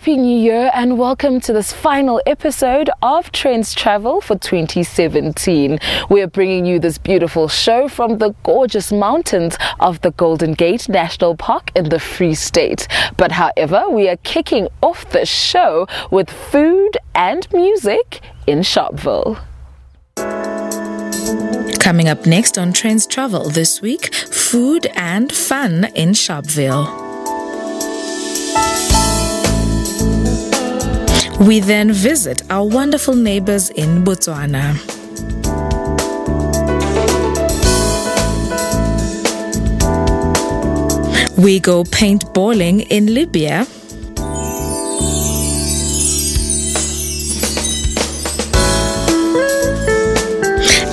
Happy New Year and welcome to this final episode of Trendz Travel for 2017. We're bringing you this beautiful show from the gorgeous mountains of the Golden Gate National Park in the Free State. But however, we are kicking off the show with food and music in Sharpeville. Coming up next on Trendz Travel this week, food and fun in Sharpeville. We then visit our wonderful neighbors in Botswana. We go paintballing in Libya.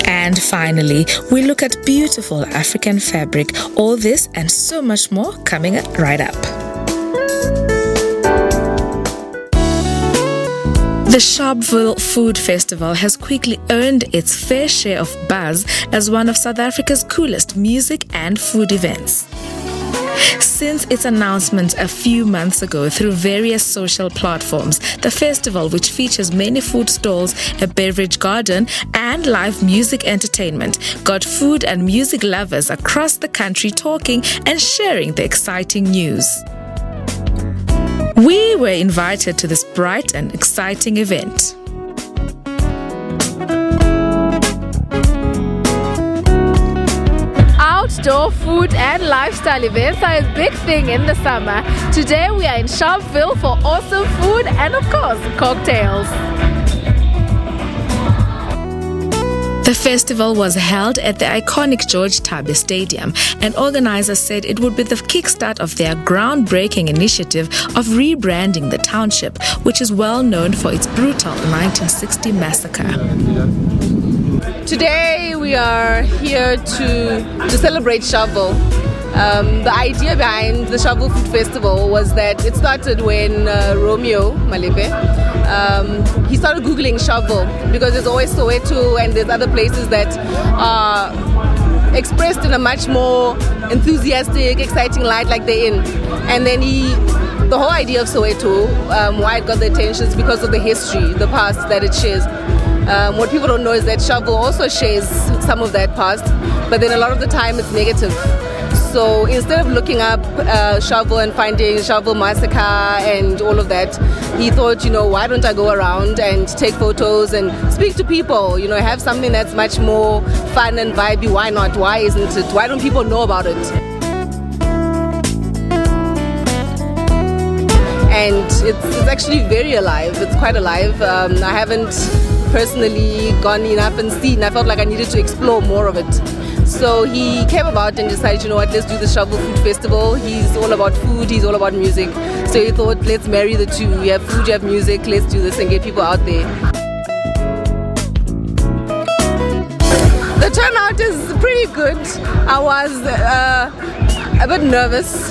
And finally, we look at beautiful African fabric. All this and so much more coming right up. The Sharpeville Food Festival has quickly earned its fair share of buzz as one of South Africa's coolest music and food events. Since its announcement a few months ago through various social platforms, the festival, which features many food stalls, a beverage garden, and live music entertainment, got food and music lovers across the country talking and sharing the exciting news. We were invited to this bright and exciting event. Outdoor food and lifestyle events are a big thing in the summer. Today we are in Sharpeville for awesome food and of course cocktails. The festival was held at the iconic George Tabbe Stadium, and organizers said it would be the kickstart of their groundbreaking initiative of rebranding the township, which is well known for its brutal 1960 massacre. Today we are here to celebrate Sharpeville. The idea behind the Sharpeville Food Festival was that it started when Romeo Malepe, he started Googling Sharpeville because there's always Soweto and there's other places that are expressed in a much more enthusiastic, exciting light like they're in. And then the whole idea of Soweto, why it got the attention is because of the history, the past that it shares. What people don't know is that Sharpeville also shares some of that past, but then a lot of the time it's negative. So instead of looking up Sharpeville and finding Sharpeville massacre and all of that, he thought, why don't I go around and take photos and speak to people, have something that's much more fun and vibey. Why not? Why isn't it? Why don't people know about it? And it's actually very alive. It's quite alive. I haven't personally gone enough and seen. I felt like I needed to explore more of it. So he came about and decided, let's do the Sharpeville Food Festival. He's all about food, he's all about music. So he thought, let's marry the two. You have food, you have music, let's do this and get people out there. The turnout is pretty good. I was a bit nervous,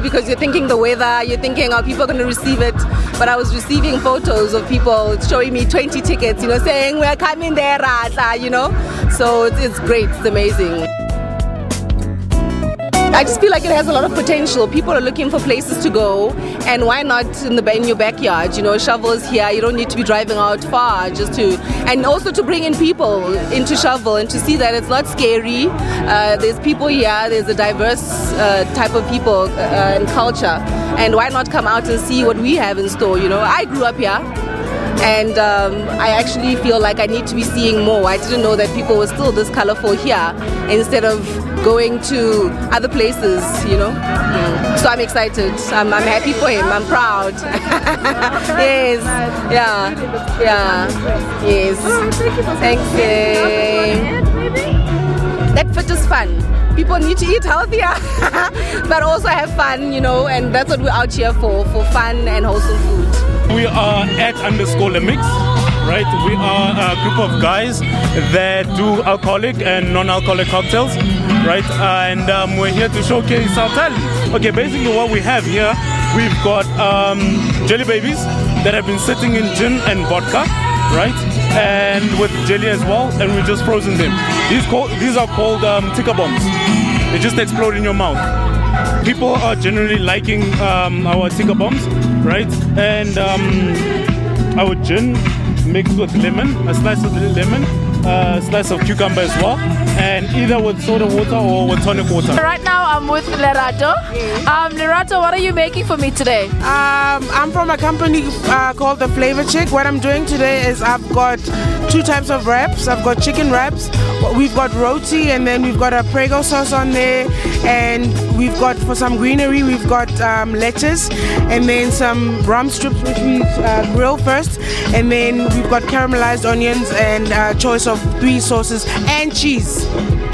because you're thinking the weather, you're thinking how people are going to receive it. But I was receiving photos of people showing me 20 tickets, saying we're coming there, So it's great, it's amazing. I just feel like it has a lot of potential. People are looking for places to go, and why not in your backyard? Sharpeville is here. You don't need to be driving out far and also to bring in people into Sharpeville and to see that it's not scary. There's people here. There's a diverse type of people and culture, and why not come out and see what we have in store? I grew up here. And I actually feel like I need to be seeing more. I didn't know that people were still this colorful here instead of going to other places, So I'm excited. I'm happy for him. I'm proud. Yes. Yes. Thanks. That fit is fun. People need to eat healthier, but also have fun, and that's what we're out here for fun and wholesome food. We are at @_lemix, right? We are a group of guys that do alcoholic and non-alcoholic cocktails, right? And we're here to showcase our talent. Okay, basically what we have here, we've got jelly babies that have been sitting in gin and vodka, right? And with jelly as well, and we just frozen them. These are called ticker bombs. They just explode in your mouth. people are generally liking our ticker bombs, right? And our gin mixed with lemon, a slice of lemon, a slice of cucumber as well, and either with soda water or with tonic water. Right now I'm with Lerato. Lerato, what are you making for me today? I'm from a company called The Flavor Chick. What I'm doing today is I've got 2 types of wraps. I've got chicken wraps, we've got roti, and then we've got a Prego sauce on there, and we've got, for some greenery, we've got lettuce, and then some rum strips which we grill first, and then we've got caramelized onions and a choice of 3 sauces and cheese.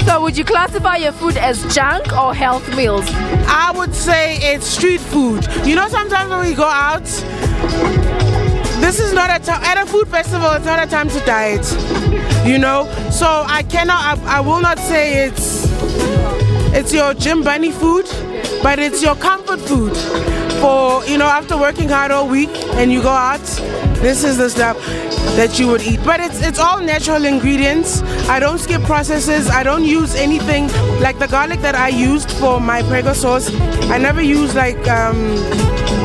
So would you classify your food as junk or health meals? I would say it's street food. You know, sometimes when we go out, this is not a time, at a food festival, it's not a time to diet, you know? So I will not say it's your gym bunny food, but it's your comfort food for, you know, after working hard all week and you go out, this is the stuff that you would eat. But it's all natural ingredients. I don't skip processes. I don't use anything like the garlic that I used for my Prego sauce. I never use like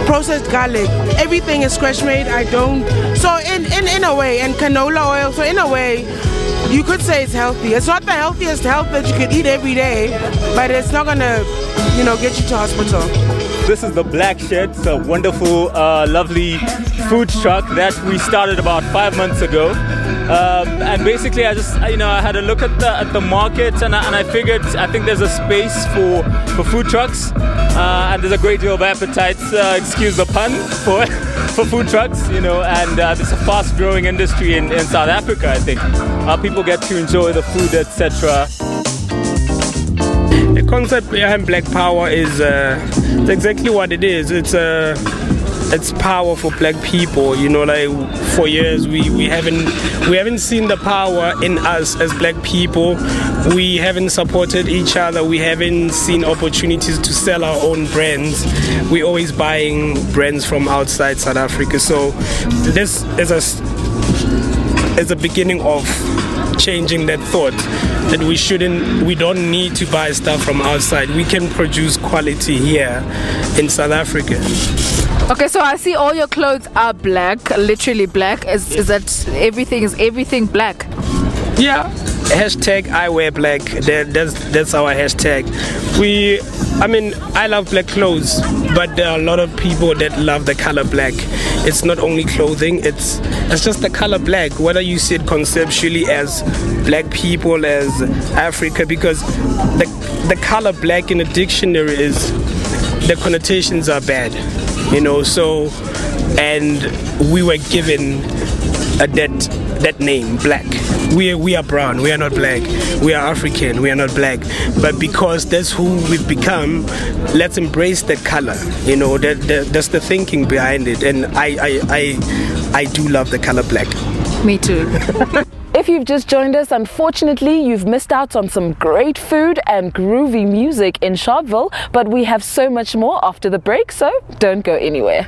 processed garlic. Everything is fresh made. I don't. So in a way, and canola oil. So in a way, you could say it's healthy. It's not the healthiest health that you could eat every day, but it's not gonna, you know, get you to hospital. This is the Black Shed. It's a wonderful, lovely food truck that we started about 5 months ago. And basically, I had a look at the market, and I figured I think there's a space for food trucks, and there's a great deal of appetite. Excuse the pun for food trucks, you know. And it's a fast-growing industry in South Africa. I think people get to enjoy the food, etc. The concept behind Black Power is exactly what it is. It's power for black people. You know, like for years we haven't seen the power in us as black people. We haven't supported each other. We haven't seen opportunities to sell our own brands. We're always buying brands from outside South Africa. So this is a beginning of changing that thought that we don't need to buy stuff from outside. We can produce quality here in South Africa. Okay, so I see all your clothes are black, literally black. Is that everything black? Yeah. Hashtag I wear black. That's our hashtag. I love black clothes, but there are a lot of people that love the color black. It's not only clothing, it's just the color black, whether you see it conceptually as black people, as Africa, because the color black in a dictionary is, the connotations are bad, you know. So, and we were given that name, black. We are brown, we are not black. We are African, we are not black. But because that's who we've become, let's embrace that color. You know, that's the thinking behind it. And I do love the color black. Me too. If you've just joined us, unfortunately, you've missed out on some great food and groovy music in Sharpeville, but we have so much more after the break, so don't go anywhere.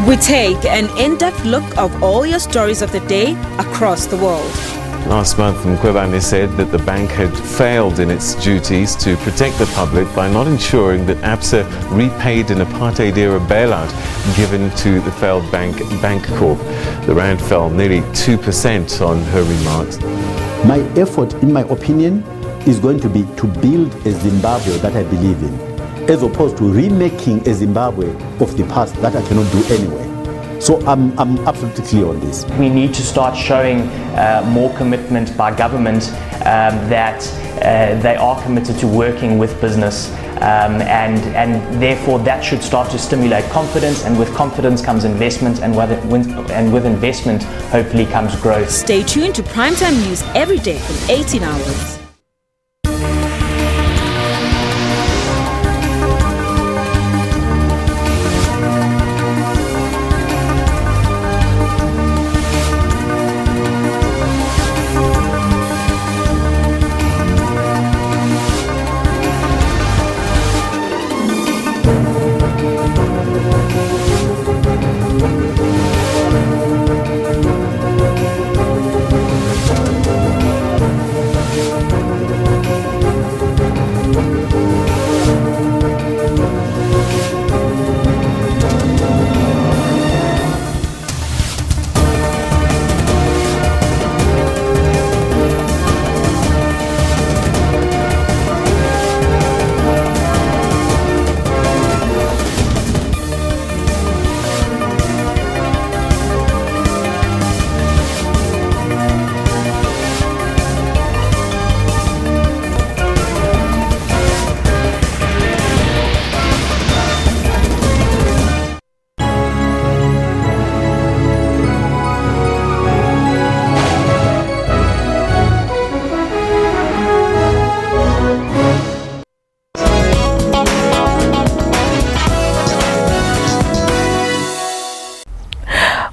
We take an in-depth look of all your stories of the day across the world. Last month, Mkhwebane said that the bank had failed in its duties to protect the public by not ensuring that ABSA repaid an apartheid-era bailout given to the failed bank, Bank-Corp. The rand fell nearly 2% on her remarks. My effort, in my opinion, is going to be to build a Zimbabwe that I believe in, as opposed to remaking a Zimbabwe of the past that I cannot do anyway. So I'm absolutely clear on this. We need to start showing more commitment by government that they are committed to working with business, and therefore that should start to stimulate confidence, and with confidence comes investment, and with investment hopefully comes growth. Stay tuned to Primetime News every day from 18 hours.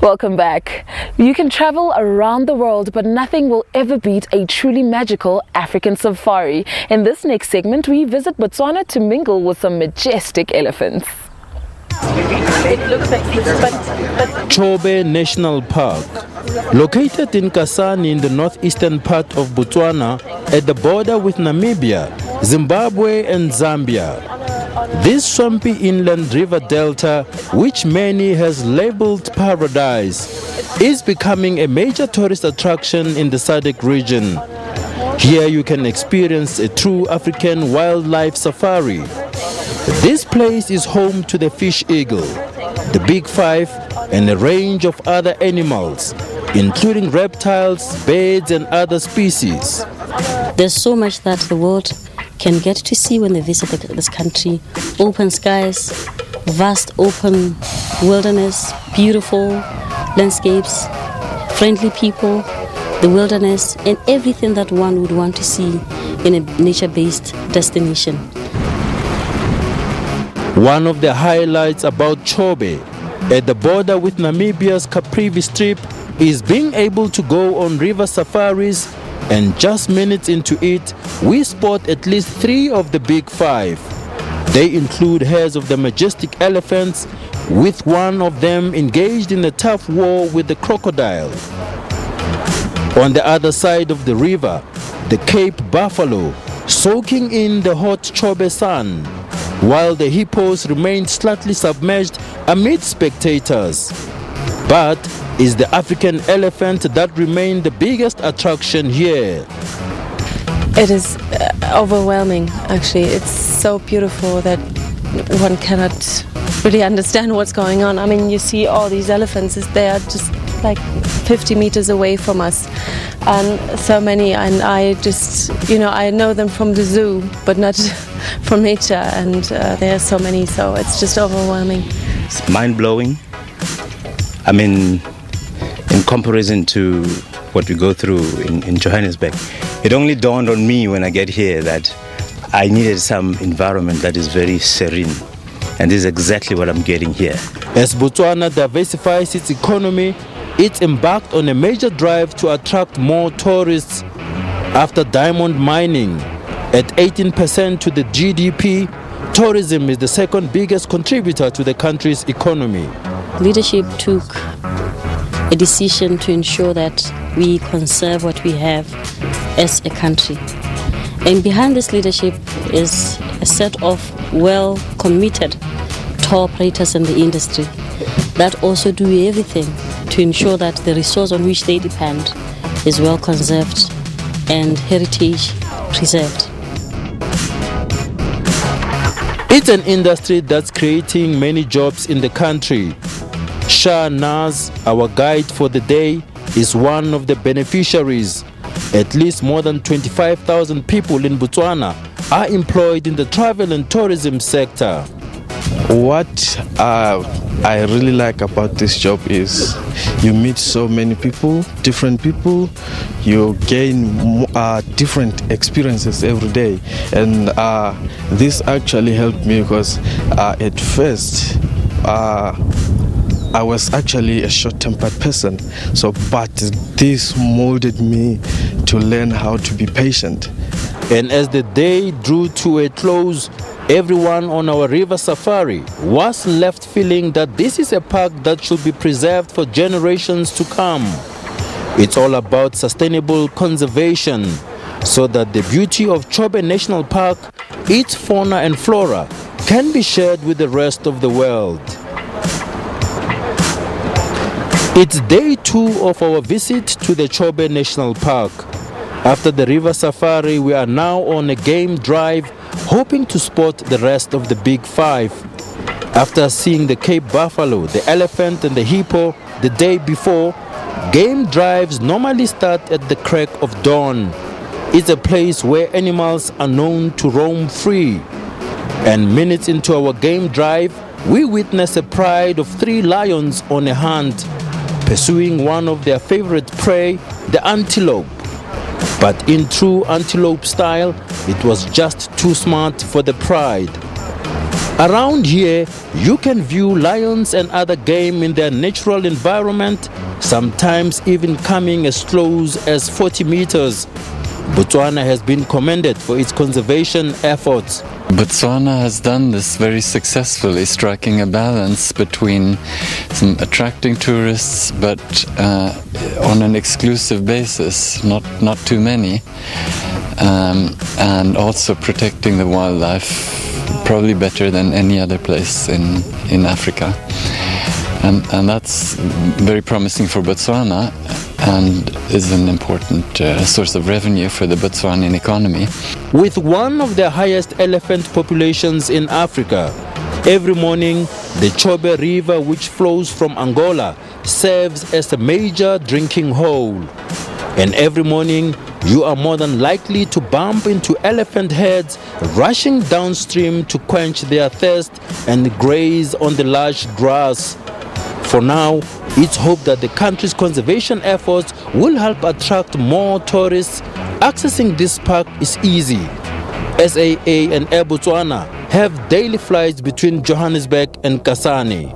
Welcome back. You can travel around the world, but nothing will ever beat a truly magical African safari. In this next segment, we visit Botswana to mingle with some majestic elephants. Chobe National Park, located in Kasane in the northeastern part of Botswana at the border with Namibia, Zimbabwe and Zambia. This swampy inland river delta, which many has labeled paradise, is becoming a major tourist attraction in the SADC region. Here you can experience a true African wildlife safari. This place is home to the fish eagle, the big five, and a range of other animals, including reptiles, birds and other species. There's so much that the world can get to see when they visit this country. Open skies, vast open wilderness, beautiful landscapes, friendly people, the wilderness, and everything that one would want to see in a nature-based destination. One of the highlights about Chobe, at the border with Namibia's Caprivi Strip, is being able to go on river safaris, and just minutes into it, we spot at least 3 of the big 5. They include herds of the majestic elephants, with one of them engaged in a tough war with the crocodile. On the other side of the river, the Cape buffalo, soaking in the hot Chobe sun, while the hippos remain slightly submerged amid spectators. But is the African elephant that remained the biggest attraction here. It is overwhelming, actually. It's so beautiful that one cannot really understand what's going on. I mean, you see all these elephants, they are just like 50 meters away from us, and so many, and I just, I know them from the zoo, but not from nature, and there are so many, so it's just overwhelming. It's mind-blowing. I mean, in comparison to what we go through in Johannesburg, it only dawned on me when I get here that I needed some environment that is very serene, and this is exactly what I'm getting here. As Botswana diversifies its economy, it's embarked on a major drive to attract more tourists. After diamond mining, at 18% to the GDP, tourism is the second biggest contributor to the country's economy. Leadership took a decision to ensure that we conserve what we have as a country. And behind this leadership is a set of well-committed tour operators in the industry that also do everything to ensure that the resource on which they depend is well conserved and heritage preserved. It's an industry that's creating many jobs in the country. Shah Naz, our guide for the day, is one of the beneficiaries. At least more than 25,000 people in Botswana are employed in the travel and tourism sector. What I really like about this job is you meet so many people, different people, you gain different experiences every day, and this actually helped me because at first I was actually a short-tempered person, but this molded me to learn how to be patient. And as the day drew to a close, everyone on our river safari was left feeling that this is a park that should be preserved for generations to come. It's all about sustainable conservation so that the beauty of Chobe National Park, its fauna and flora, can be shared with the rest of the world. It's day 2 of our visit to the Chobe National Park. After the river safari, we are now on a game drive, hoping to spot the rest of the big 5. After seeing the Cape buffalo, the elephant and the hippo the day before, game drives normally start at the crack of dawn. It's a place where animals are known to roam free. And minutes into our game drive, we witness a pride of 3 lions on a hunt, pursuing one of their favorite prey, the antelope. But in true antelope style, it was just too smart for the pride. Around here, you can view lions and other game in their natural environment, sometimes even coming as close as 40 meters. Botswana has been commended for its conservation efforts. Botswana has done this very successfully, striking a balance between attracting tourists but on an exclusive basis, not too many, and also protecting the wildlife probably better than any other place in Africa. And that's very promising for Botswana and is an important source of revenue for the Botswanian economy. With one of the highest elephant populations in Africa, every morning the Chobe River, which flows from Angola, serves as a major drinking hole. And every morning you are more than likely to bump into elephant heads rushing downstream to quench their thirst and graze on the lush grass. For now, it's hoped that the country's conservation efforts will help attract more tourists. Accessing this park is easy. SAA and Air Botswana have daily flights between Johannesburg and Kasane.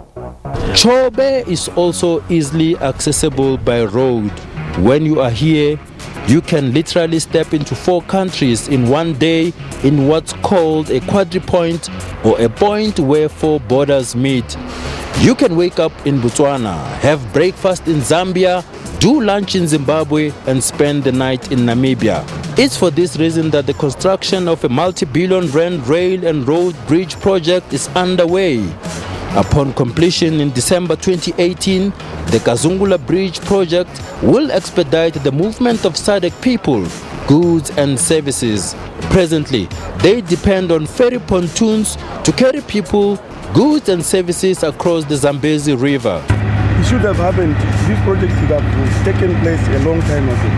Chobe is also easily accessible by road. When you are here, you can literally step into 4 countries in one day in what's called a quadripoint, or a point where 4 borders meet. You can wake up in Botswana, have breakfast in Zambia, do lunch in Zimbabwe and spend the night in Namibia. It's for this reason that the construction of a multi-billion rand rail and road bridge project is underway. Upon completion in December 2018, the Kazungula Bridge project will expedite the movement of SADC people, goods and services. Presently, they depend on ferry pontoons to carry people, goods and services across the Zambezi River. It should have happened. This project should have taken place a long time ago.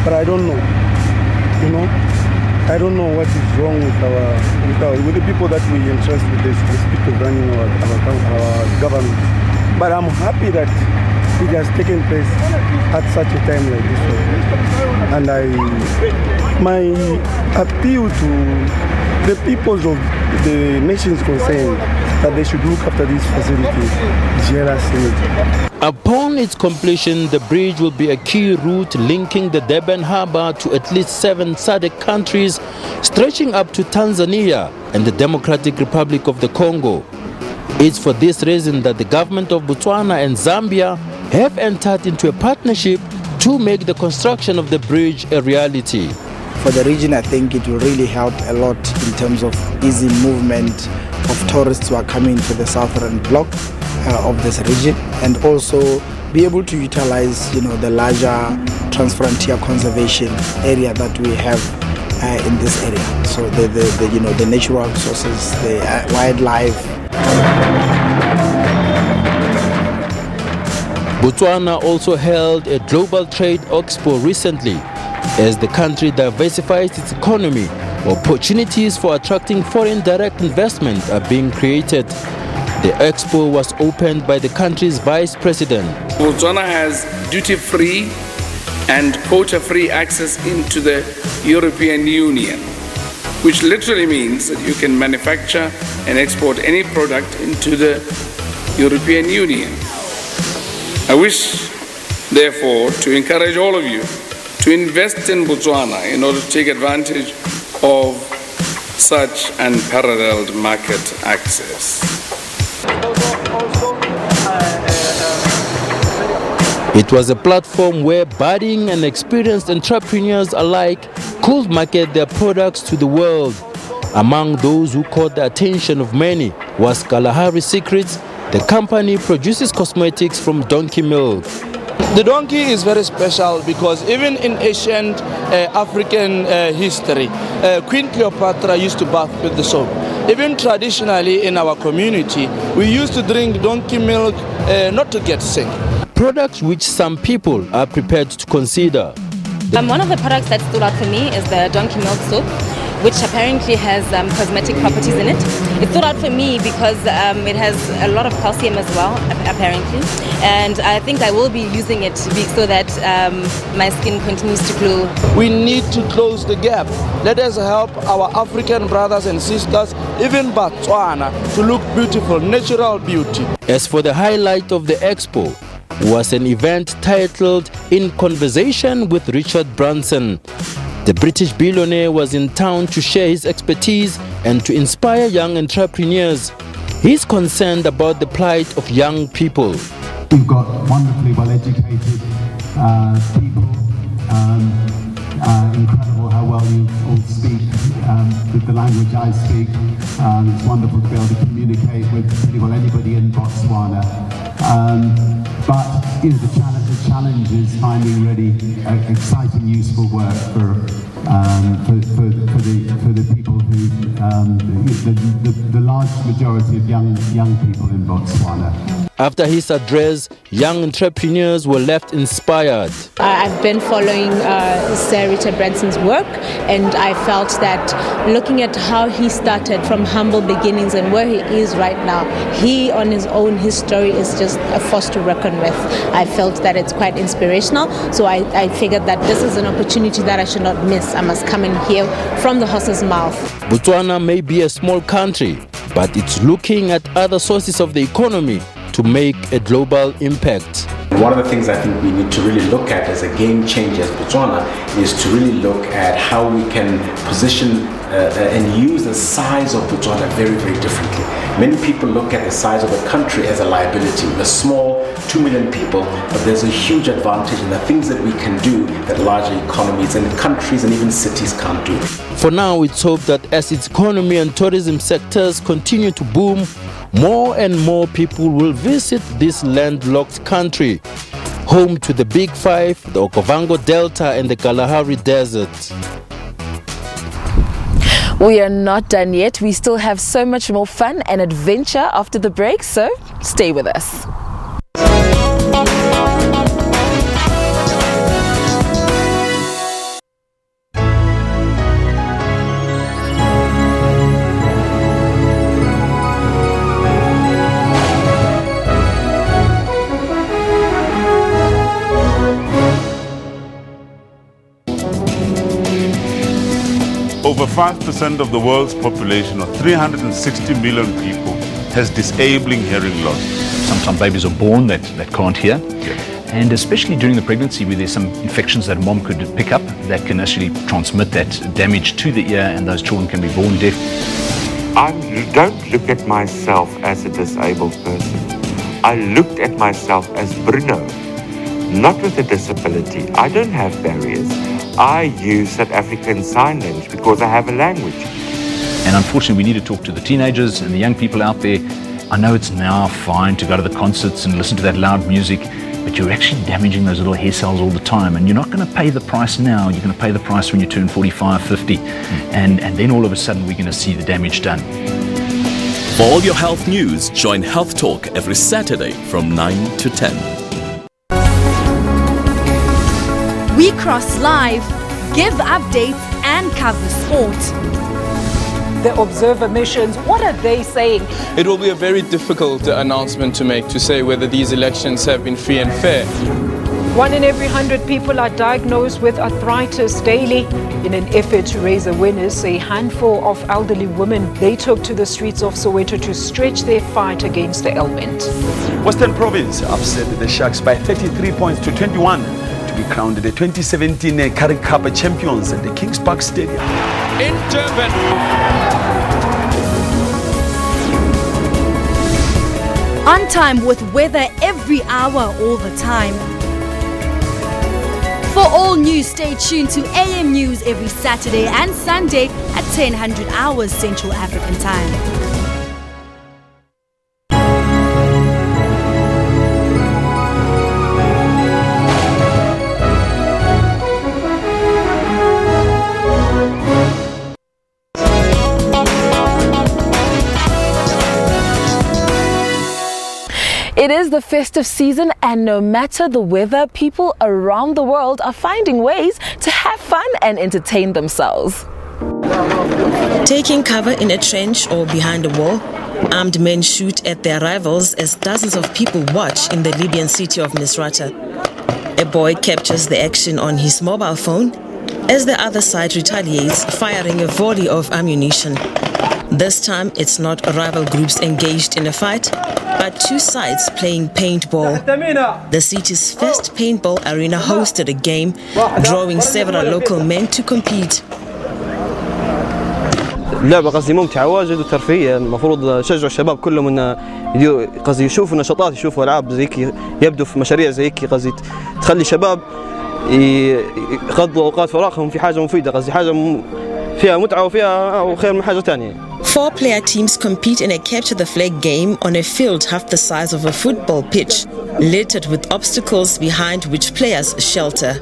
But I don't know. You know, I don't know what is wrong with the people that we entrust with this people running our government. But I'm happy that it has taken place at such a time like this one. And my appeal to the peoples of the nations concerned, that they should look after this facility jealously. Upon its completion, the bridge will be a key route linking the Durban harbour to at least 7 SADC countries, stretching up to Tanzania and the Democratic Republic of the Congo. It's for this reason that the government of Botswana and Zambia have entered into a partnership to make the construction of the bridge a reality. For the region, I think it will really help a lot in terms of easy movement of tourists who are coming to the southern block of this region, and also be able to utilize, the larger transfrontier conservation area that we have in this area. So the natural resources, the wildlife. Botswana also held a global trade expo recently. As the country diversifies its economy, opportunities for attracting foreign direct investment are being created. The expo was opened by the country's vice president. Botswana has duty-free and quota-free access into the European Union, which literally means that you can manufacture and export any product into the European Union. I wish, therefore, to encourage all of you to invest in Botswana in order to take advantage of such unparalleled market access. It was a platform where budding and experienced entrepreneurs alike could market their products to the world. Among those who caught the attention of many was Kalahari Secrets. The company produces cosmetics from donkey milk. The donkey is very special because even in ancient African history, Queen Cleopatra used to bath with the soap. Even traditionally in our community, we used to drink donkey milk not to get sick. Products which some people are prepared to consider. One of the products that stood out for me is the donkey milk soap, which apparently has cosmetic properties in it. It stood out for me because it has a lot of calcium as well, apparently, and I think I will be using it so that my skin continues to glow. We need to close the gap. Let us help our African brothers and sisters, even Botswana, to look beautiful, natural beauty. As for the highlight of the expo, was an event titled In Conversation with Richard Branson. The British billionaire was in town to share his expertise and to inspire young entrepreneurs. He's concerned about the plight of young people. We've got wonderfully well-educated people. Incredible how well you all speak the language I speak. It's wonderful to be able to communicate with pretty well anybody in Botswana. But you know, the challenge is finding really exciting, useful work for the people who the large majority of young people in Botswana. After his address, young entrepreneurs were left inspired. I've been following Sir Richard Branson's work, and I felt that looking at how he started from humble beginnings and where he is right now, he on his own, his story is just a force to reckon with. I felt that it's quite inspirational, so I figured that this is an opportunity that I should not miss. I must come and hear from the horse's mouth. Botswana may be a small country, but it's looking at other sources of the economy to make a global impact. One of the things I think we need to really look at as a game changer as Botswana is to really look at how we can position and use the size of Botswana very, very differently. Many people look at the size of the country as a liability. We're small, 2 million people, but there's a huge advantage in the things that we can do that larger economies and countries and even cities can't do. For now, it's hoped that as its economy and tourism sectors continue to boom, more and more people will visit this landlocked country, home to the Big Five, the Okavango Delta and the Kalahari Desert. We are not done yet. We still have so much more fun and adventure after the break, so stay with us. Over 5% of the world's population, or 360 million people, has disabling hearing loss. Sometimes babies are born that can't hear. And especially during the pregnancy where there's some infections that mom could pick up that can actually transmit that damage to the ear, and those children can be born deaf. I don't look at myself as a disabled person. I looked at myself as Bruno, not with a disability. I don't have barriers. I use South African Sign Language because I have a language. And unfortunately, we need to talk to the teenagers and the young people out there. I know it's now fine to go to the concerts and listen to that loud music, but you're actually damaging those little hair cells all the time. And you're not going to pay the price now. You're going to pay the price when you turn 45, 50. And then all of a sudden, we're going to see the damage done. For all your health news, join Health Talk every Saturday from 9 to 10. We cross live, give updates and cover sport. The observer missions, what are they saying? It will be a very difficult announcement to make, to say whether these elections have been free and fair. 1 in every 100 people are diagnosed with arthritis daily. In an effort to raise awareness, a handful of elderly women, they took to the streets of Soweto to stretch their fight against the ailment. Western Province upset the Sharks by 33 points to 21 to be crowned the 2017 Currie Cup champions at the Kings Park Stadium. In Durban. On time with weather every hour, all the time. For all news, stay tuned to AM News every Saturday and Sunday at 10:00 hours Central African Time. It is the festive season, and no matter the weather, people around the world are finding ways to have fun and entertain themselves. Taking cover in a trench or behind a wall, armed men shoot at their rivals as dozens of people watch in the Libyan city of Misrata. A boy captures the action on his mobile phone as the other side retaliates, firing a volley of ammunition. This time, it's not rival groups engaged in a fight, but two sides playing paintball. The city's first paintball arena hosted a game, drawing several local men to compete. اللعبة قصدي ممتعة واجد وترفيهية، المفروض نشجع الشباب كلهم انه قصدي يشوفوا نشاطات، يشوفوا العاب زي يبدوا في مشاريع زي قصدي تخلي الشباب يقضوا اوقات فراغهم في حاجة مفيدة، قصدي حاجة فيها متعة وفيها خير من حاجة ثانية. 4-player teams compete in a capture-the-flag game on a field half the size of a football pitch, littered with obstacles behind which players shelter.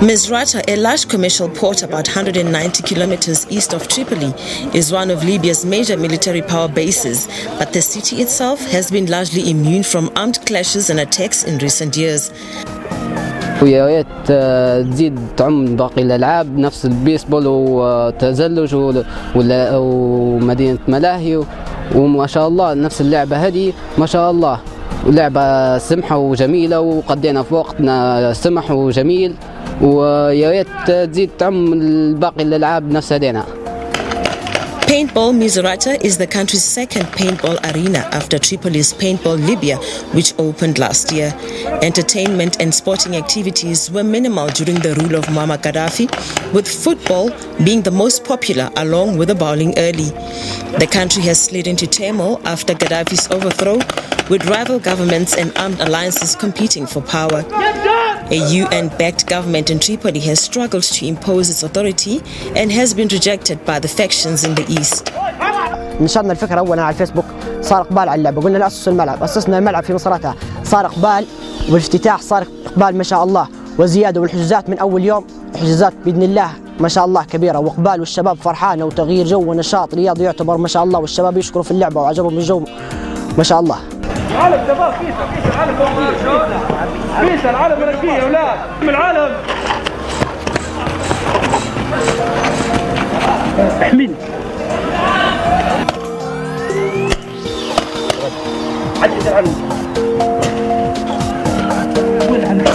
Misrata, a large commercial port about 190 kilometers east of Tripoli, is one of Libya's major military power bases, but the city itself has been largely immune from armed clashes and attacks in recent years. ويا ريت تزيد تعم باقي الالعاب نفس البيسبول وتزلج ومدينه ملاهي وما شاء الله نفس اللعبه هذه ما شاء الله لعبه سمحه وجميله وقضينا في وقتنا سمح وجميل ويا ريت تزيد تعم باقي الالعاب نفس هذينا. Paintball Misrata is the country's second paintball arena after Tripoli's Paintball Libya, which opened last year. Entertainment and sporting activities were minimal during the rule of Muammar Gaddafi, with football being the most popular along with the bowling early. The country has slid into turmoil after Gaddafi's overthrow, with rival governments and armed alliances competing for power. A UN-backed government in Tripoli has struggled to impose its authority and has been rejected by the factions in the east. نشرنا الفكرة أولا على الفيسبوك، صار إقبال على اللعبة، قلنا نأسس الملعب، أسسنا الملعب في مصراتها، صار إقبال والافتتاح صار إقبال ما شاء الله وزيادة، والحجوزات من أول يوم حجوزات بإذن الله ما شاء الله كبيرة وإقبال، والشباب فرحانة وتغيير جو ونشاط رياضي يعتبر ما شاء الله، والشباب يشكروا في اللعبة وعجبهم الجو ما شاء الله. العالم شباب كيس العالم كيس العالم ملكية يا أولاد من العالم احميني عدد العالم وين العالم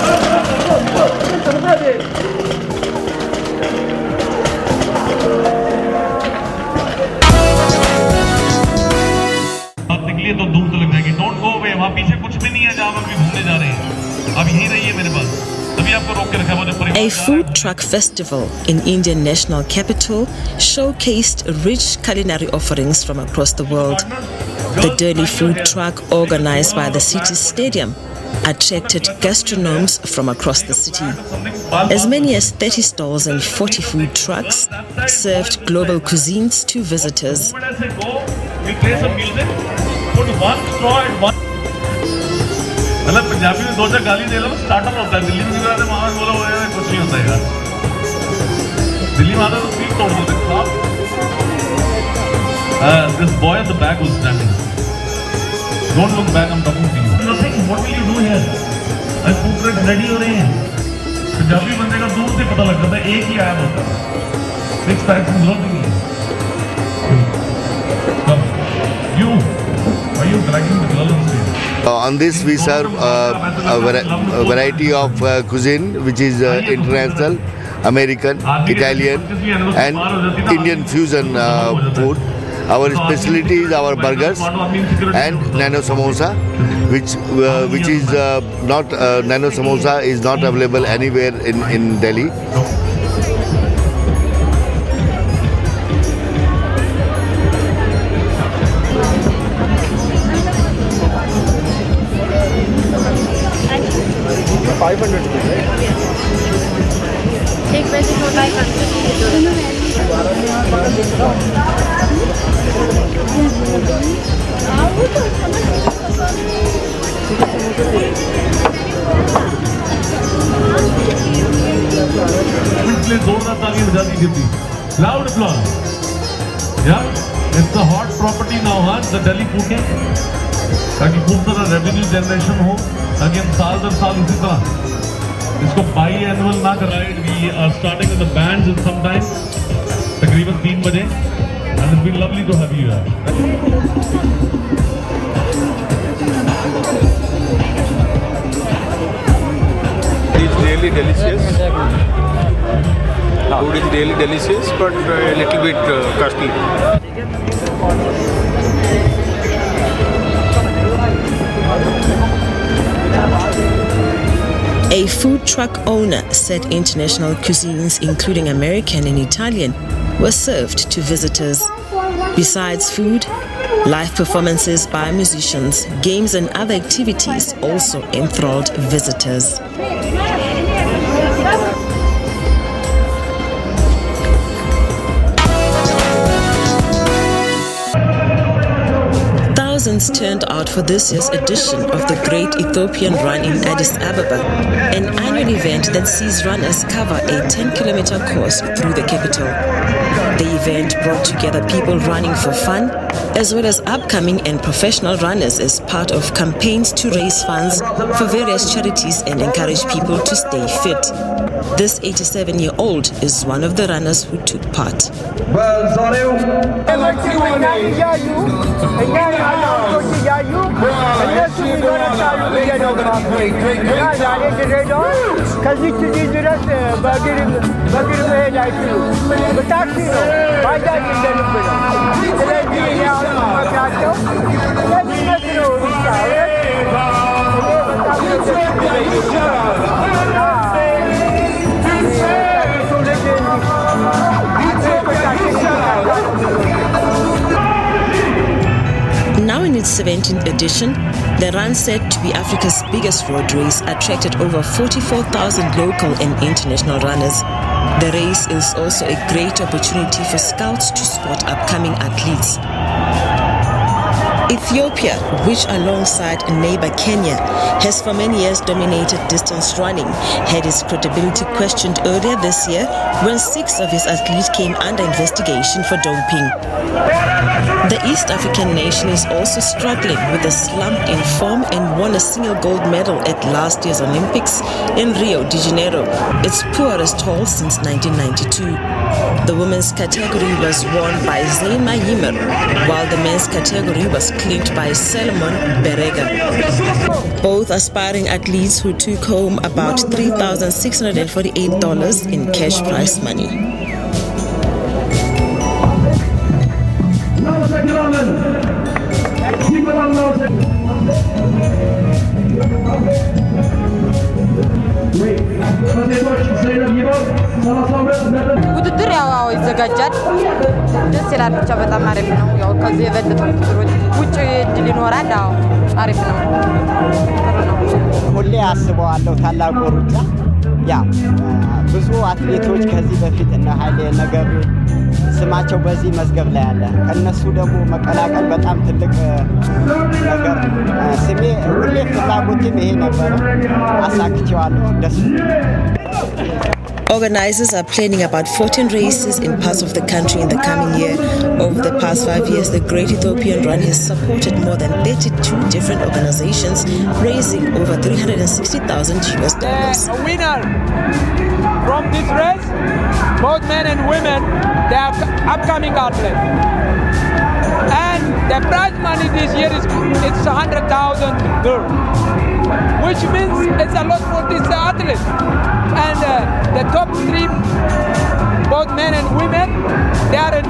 तो दूर तो लग जाएगी don't go away वहां पीछे कुछ भी नहीं है जहां हम अभी घूमने जा रहे हैं अब यहीं रहिए मेरे पास अभी आपको रोक के रखा है A food truck festival in Indian national capital showcased rich culinary offerings from across the world. The Delhi food truck, organized by the city's stadium, attracted gastronomes from across the city. As many as 30 stalls and 40 food trucks served global cuisines to visitors. मतलब पंजाबी में दो चार गाली दे लो starter होता है दिल्ली में जाते वहां बोलो कुछ नहीं होता है यार दिल्ली में आता तो स्पीड तोड़ देते साहब this boy at the back was standing don't look back I'm talking to you nothing what will you do here as food trucks ready हो रहे हैं पंजाबी बंदे का दूर से पता लग जाता है एक ही आया होता है 6 types of clothing you why you dragging the girl on stage on this we serve a variety of cuisine which is international, American, Italian and Indian fusion food. Our specialty is our burgers and nano samosa which is not nano samosa is not available anywhere in Delhi. एक पैसे को 500. Loud applause. Yeah, it's a hot property now, huh? The Delhi food game. ताकि खूब सारा revenue generation हो, ताकि हम साल दर साल इसी तरह इसको biannual ना कराएं. We are starting with the bands in some time. तकरीबन 3 बजे and it's been lovely to have you here. It's really delicious. Food is really delicious, but a little bit costly. A food truck owner said international cuisines, including American and Italian, were served to visitors. Besides food, live performances by musicians, games and other activities also enthralled visitors. Thousands turned out for this year's edition of the Great Ethiopian Run in Addis Ababa, an annual event that sees runners cover a 10-kilometer course through the capital. The event brought together people running for fun, as well as upcoming and professional runners as part of campaigns to raise funds for various charities and encourage people to stay fit. This 87-year-old is one of the runners who took part. Now in its 17th edition, the run, said to be Africa's biggest road race, attracted over 44,000 local and international runners. The race is also a great opportunity for scouts to spot upcoming athletes. Ethiopia, which alongside neighbor Kenya has for many years dominated distance running, had its credibility questioned earlier this year when 6 of its athletes came under investigation for doping. The East African nation is also struggling with a slump in form and won a single gold medal at last year's Olympics in Rio de Janeiro, its poorest haul since 1992. The women's category was won by Zema Yimmer, while the men's category was clinched by Solomon Berega. Both aspiring athletes who took home about $3,648 in cash prize money. ውድድር ያው ይዘጋጃል። ደስ ይላል። ብቻ በጣም አሪፍ ነው። ያው ከዚህ የበለጠ ውድድሮች ውጭ እድል ይኖራል። አዎ አሪፍ ነው። ሁሌ አስበዋለሁ ታላቁ ሩጫ። ያው ብዙ አትሌቶች ከዚህ በፊት እነ ኃይሌ ነገር ስማቸው በዚህ መዝገብ ላይ አለ። ከነሱ ደግሞ መቀላቀል በጣም ትልቅ ነገር። ስሜ ሁሌ ፍላጎቴም ይሄ ነበር። አሳክቼዋለሁ። ደስ Organizers are planning about 14 races in parts of the country in the coming year. Over the past 5 years, the Great Ethiopian Run has supported more than 32 different organizations, raising over $360,000. A winner from this race, both men and women, they are upcoming athletes. And the prize money this year is $100,000, which means it's a lot for these athletes. And the top 3, both men and women, they are a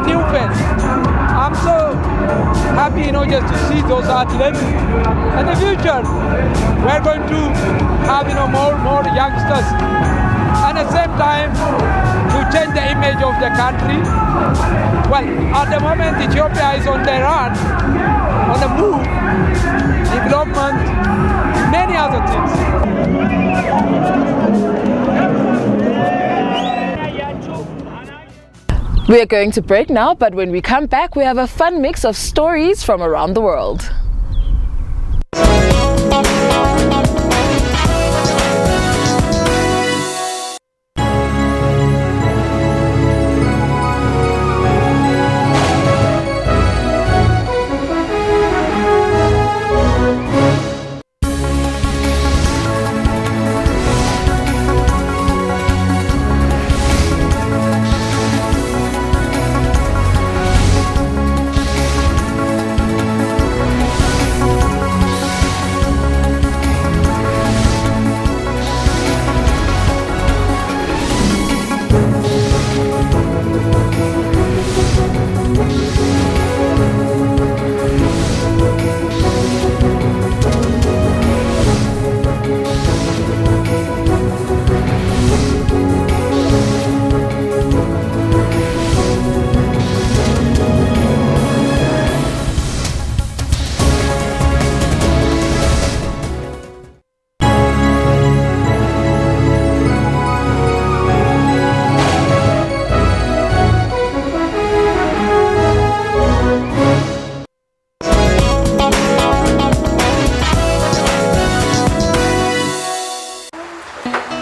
new face. I'm so happy, just to see those athletes. In the future, we're going to have, more youngsters. And at the same time, to change the image of the country. Well, at the moment, Ethiopia is on the run, on the move, development, many other things. We are going to break now, but when we come back, we have a fun mix of stories from around the world.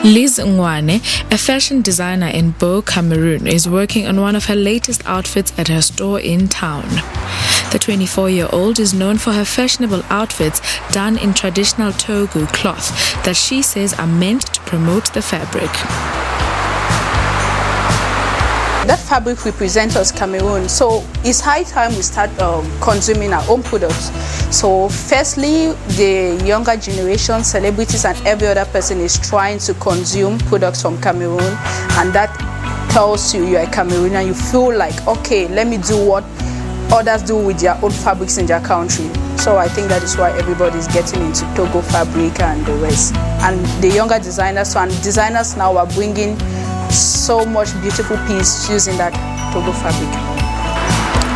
Liz Ngwane, a fashion designer in Bo, Cameroon, is working on one of her latest outfits at her store in town. The 24-year-old is known for her fashionable outfits done in traditional Togo cloth that she says are meant to promote the fabric. That fabric represents us, Cameroon, so it's high time we start consuming our own products. So firstly, the younger generation, celebrities and every other person is trying to consume products from Cameroon, and that tells you you're a Cameroonian. You feel like, okay, let me do what others do with their own fabrics in their country. So I think that is why everybody is getting into Togo fabric and the rest. And the younger designers, and designers now are bringing so much beautiful pieces using that Togo fabric.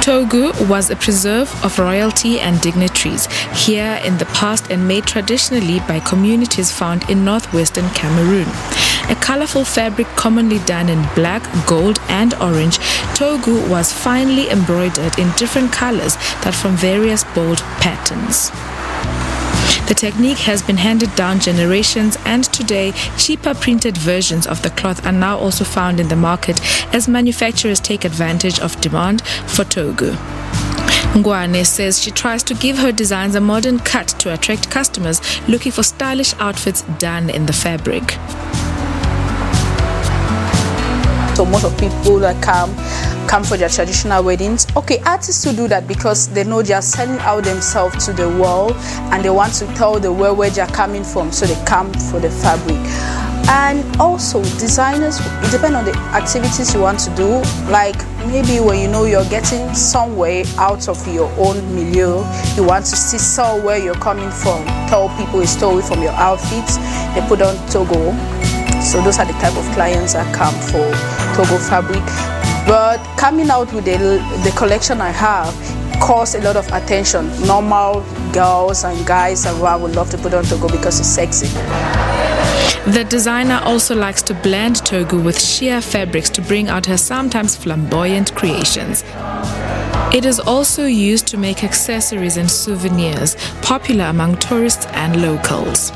Togo was a preserve of royalty and dignitaries here in the past and made traditionally by communities found in northwestern Cameroon. A colorful fabric commonly done in black, gold and orange, Togo was finely embroidered in different colors that form various bold patterns. The technique has been handed down generations, and today cheaper printed versions of the cloth are now also found in the market as manufacturers take advantage of demand for Togo. Ngwane says she tries to give her designs a modern cut to attract customers looking for stylish outfits done in the fabric. So most of people that come for their traditional weddings. Okay, artists who do that because they know they are selling out themselves to the world and they want to tell the world where they are coming from, so they come for the fabric. And also designers, it depends on the activities you want to do. Like maybe when you know you're getting somewhere out of your own milieu, you want to see where you're coming from, tell people a story from your outfits, they put on Togo. So those are the type of clients that come for Togo fabric. But coming out with the collection I have calls a lot of attention. Normal girls and guys around would love to put on Togo because it's sexy. The designer also likes to blend Togo with sheer fabrics to bring out her sometimes flamboyant creations. It is also used to make accessories and souvenirs, popular among tourists and locals.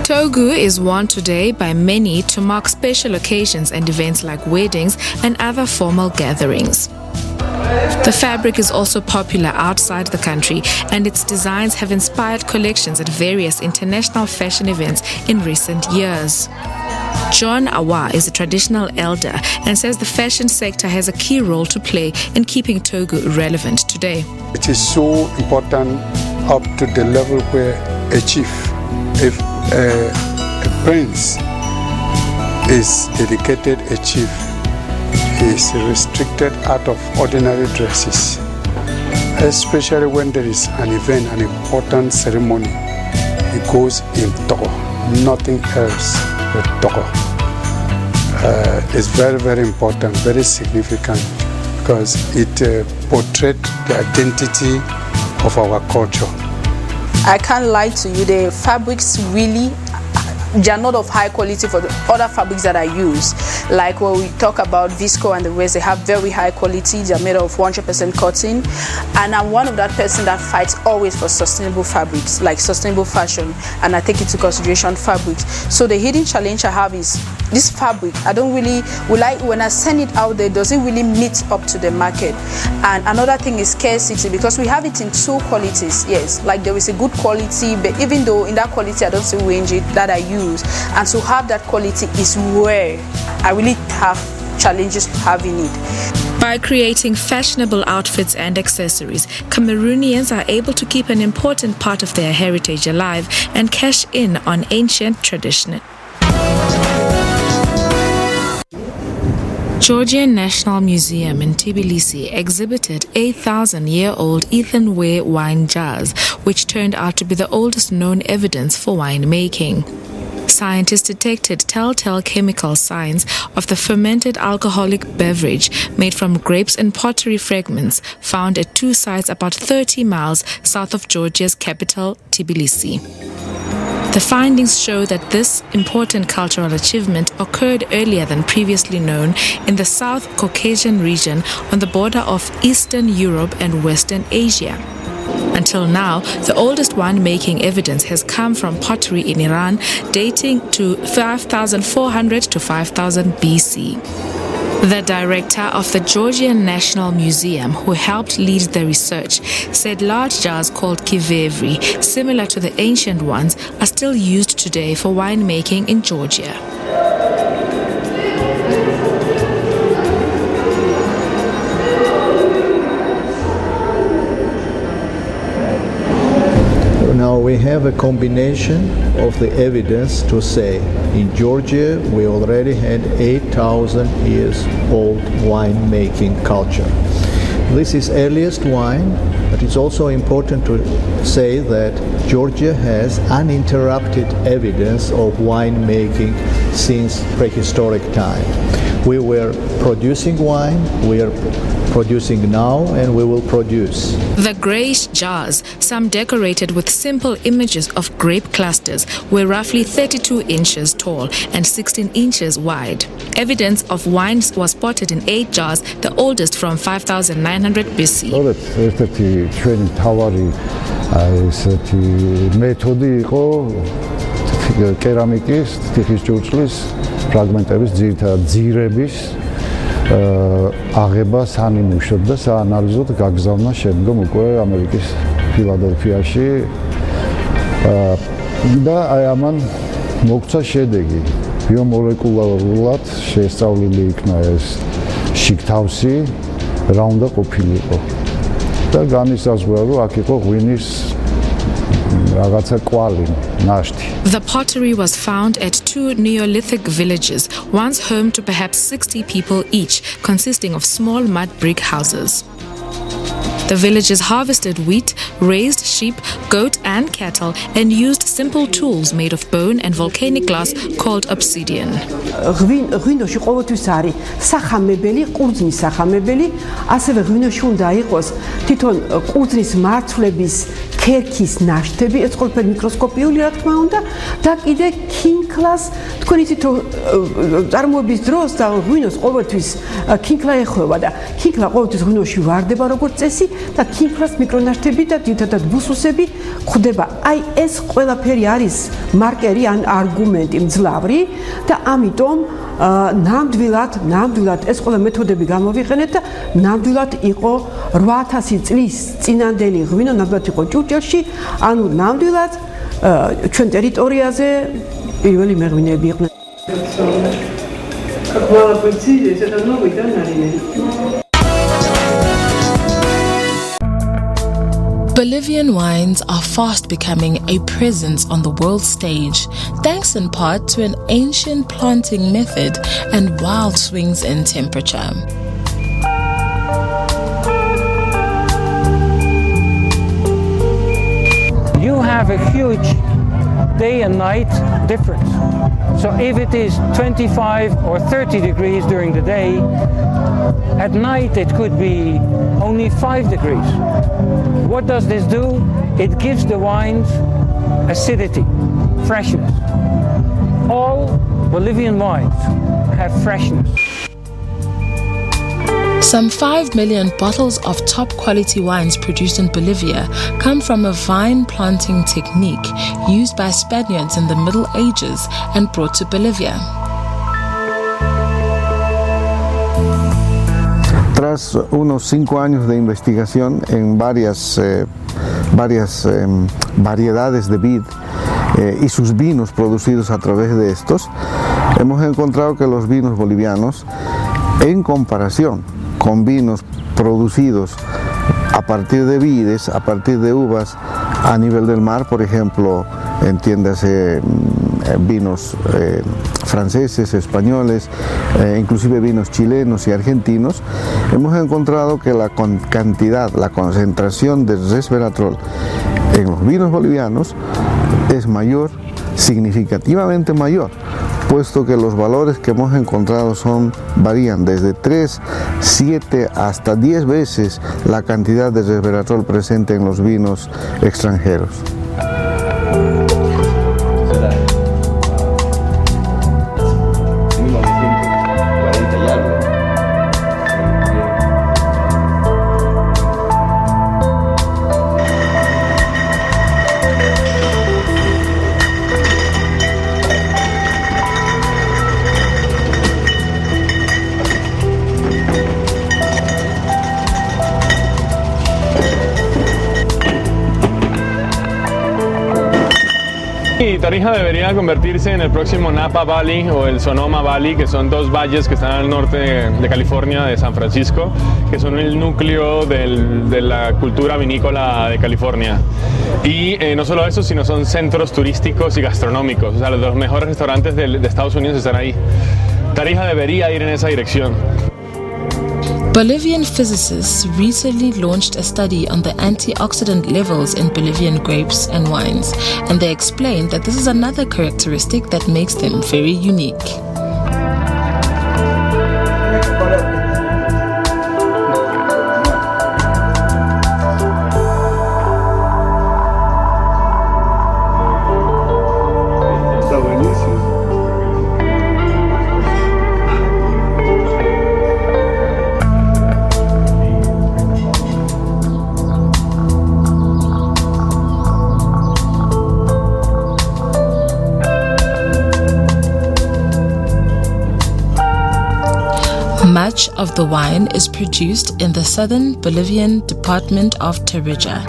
Togo is worn today by many to mark special occasions and events like weddings and other formal gatherings. The fabric is also popular outside the country, and its designs have inspired collections at various international fashion events in recent years. John Awa is a traditional elder and says the fashion sector has a key role to play in keeping Togo relevant today. It is so important up to the level where a chief, if a prince is dedicated a chief, is restricted out of ordinary dresses, especially when there is an event, an important ceremony. It goes in Togo, nothing else but Togo. It's very, very important, very significant, because it portrays the identity of our culture. I can't lie to you, the fabrics really, they are not of high quality for the other fabrics that I use. Like when we talk about visco and the rest, they have very high quality. They are made of 100% cotton. And I'm one of that person that fights always for sustainable fabrics, like sustainable fashion. And I take into consideration fabrics. So the hidden challenge I have is this fabric. I don't really, when I send it out there, does it really meet up to the market? And another thing is scarcity, because we have it in two qualities. Yes, like there is a good quality, but even though in that quality I don't see range it that I use. And to have that quality is where I really have challenges having it. By creating fashionable outfits and accessories, Cameroonians are able to keep an important part of their heritage alive and cash in on ancient tradition. Georgian National Museum in Tbilisi exhibited 8,000-year-old earthenware wine jars, which turned out to be the oldest known evidence for winemaking. Scientists detected telltale chemical signs of the fermented alcoholic beverage made from grapes and pottery fragments found at two sites about 30 miles south of Georgia's capital, Tbilisi. The findings show that this important cultural achievement occurred earlier than previously known in the South Caucasian region on the border of Eastern Europe and Western Asia. Until now, the oldest winemaking evidence has come from pottery in Iran, dating to 5400 to 5000 BC. The director of the Georgian National Museum, who helped lead the research, said large jars called kivevri, similar to the ancient ones, are still used today for winemaking in Georgia. Now we have a combination of the evidence to say in Georgia we already had 8,000 years old winemaking culture. This is earliest wine, but it's also important to say that Georgia has uninterrupted evidence of winemaking since prehistoric time. We were producing wine, we are producing now, and we will produce. The greyish jars, some decorated with simple images of grape clusters, were roughly 32 inches tall and 16 inches wide. Evidence of wines was spotted in 8 jars, the oldest from 5900 BC. აღება სანიმუშოდ და საანალიზოდ გაგზავნა შემდგომ უკვე ამერიკის ფილადელფიაში და აი ამან მოგცა შედეგი ბიომოლეკულარულად შესწავლილი იქნა ეს შიგთავსი რა უნდა ყოფილიყო და განისაზღვრა რომ აქ იყო ღვინის რაღაცა კვალი ნაშთი. The pottery was found at 2 Neolithic villages, once home to perhaps 60 people each, consisting of small mud brick houses. The villagers harvested wheat, raised sheep, goat and cattle, and used simple tools made of bone and volcanic glass called obsidian. ღვინოში ყოველთვის არის სახამებელი, ყურძნის სახამებელი, ასევე ღვინოში უნდა იყოს თვითონ ყურძნის მარცვლების ქერქის ნაშთები, ეს ყველაფერი მიკროსკოპიული რა თქმა უნდა, და კიდე ქინქლას, თქვენ იცით რომ წარმოების დროს და ღვინოს ყოველთვის ქინქლა ეხება და ქინქლა ყოველთვის ღვინოში ვარდება როგორც წესი და ქინქლას მიკრონაშთები და ძირითადად ბუსუსები გვხვდება. აი ეს ყველაფერი არის მარკერი ან არგუმენტი მძლავრი და ამიტომ ნამდვილად ეს ყველა მეთოდები გამოვიყენეთ და ნამდვილად იყო 8000 წლის წინანდელი ღვინო, ნამდვილად იყო ჭურჭელში, ანუ ნამდვილად ჩვენ ტერიტორიაზე პირველი მეღვინეები იყვნენ. Bolivian wines are fast becoming a presence on the world stage, thanks in part to an ancient planting method and wild swings in temperature. You have a huge day and night difference. So if it is 25 or 30 degrees during the day, at night it could be only 5 degrees. What does this do? It gives the wines acidity, freshness. All Bolivian wines have freshness. Some 5 million bottles of top quality wines produced in Bolivia come from a vine planting technique used by Spaniards in the Middle Ages and brought to Bolivia. Tras unos 5 años de investigación en varias variedades de vid y sus vinos producidos a través de estos, hemos encontrado que los vinos bolivianos, en comparación con vinos producidos a partir de vides, a partir de uvas a nivel del mar, por ejemplo, entiéndase vinos franceses, españoles, inclusive vinos chilenos y argentinos, hemos encontrado que la cantidad, la concentración de resveratrol en los vinos bolivianos es mayor, significativamente mayor, puesto que los valores que hemos encontrado varían desde 3, 7 hasta 10 veces la cantidad de resveratrol presente en los vinos extranjeros. Sí, Tarija debería convertirse en el próximo Napa Valley o el Sonoma Valley, que son dos valles que están al norte de California, de San Francisco, que son el núcleo de la cultura vinícola de California. Y no solo eso, sino son centros turísticos y gastronómicos. O sea, los mejores restaurantes de Estados Unidos están ahí. Tarija debería ir en esa dirección. Bolivian physicists recently launched a study on the antioxidant levels in Bolivian grapes and wines, and they explained that this is another characteristic that makes them very unique. Much of the wine is produced in the southern Bolivian department of Tarija,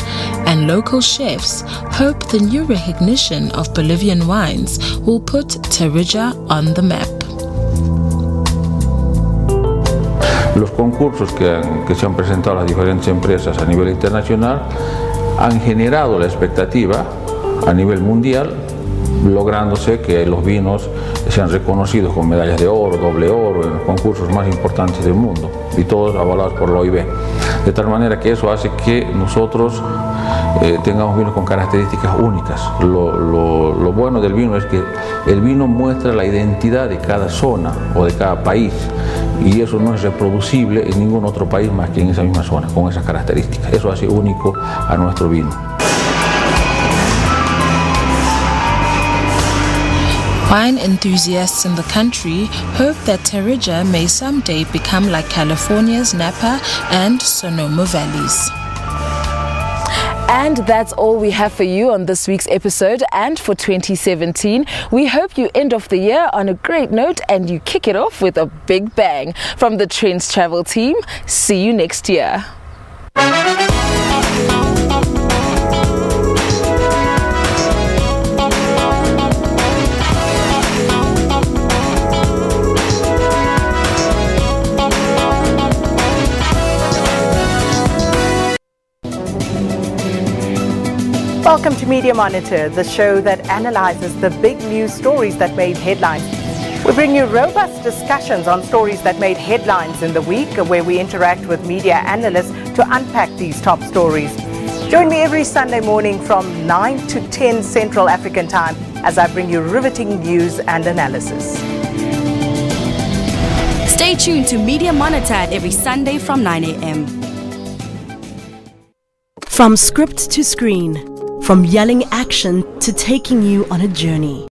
and local chefs hope the new recognition of Bolivian wines will put Tarija on the map. Los concursos que se han presentado a las diferentes empresas a nivel internacional han generado la expectativa a nivel mundial, lográndose que los vinos sean reconocidos con medallas de oro, doble oro en los concursos más importantes del mundo, y todos avalados por la OIB. De tal manera que eso hace que nosotros tengamos vinos con características únicas. Lo bueno del vino es que el vino muestra la identidad de cada zona o de cada país, y eso no es reproducible en ningún otro país más que en esa misma zona, con esas características. Eso hace único a nuestro vino. Wine enthusiasts in the country hope that Tarija may someday become like California's Napa and Sonoma valleys. And that's all we have for you on this week's episode and for 2017. We hope you end off the year on a great note and you kick it off with a big bang. From the Trendz travel team, see you next year. Welcome to Media Monitor, the show that analyzes the big news stories that made headlines. We bring you robust discussions on stories that made headlines in the week, where we interact with media analysts to unpack these top stories. Join me every Sunday morning from 9 to 10 Central African Time as I bring you riveting news and analysis. Stay tuned to Media Monitor every Sunday from 9 a.m. From script to screen, from yelling action to taking you on a journey.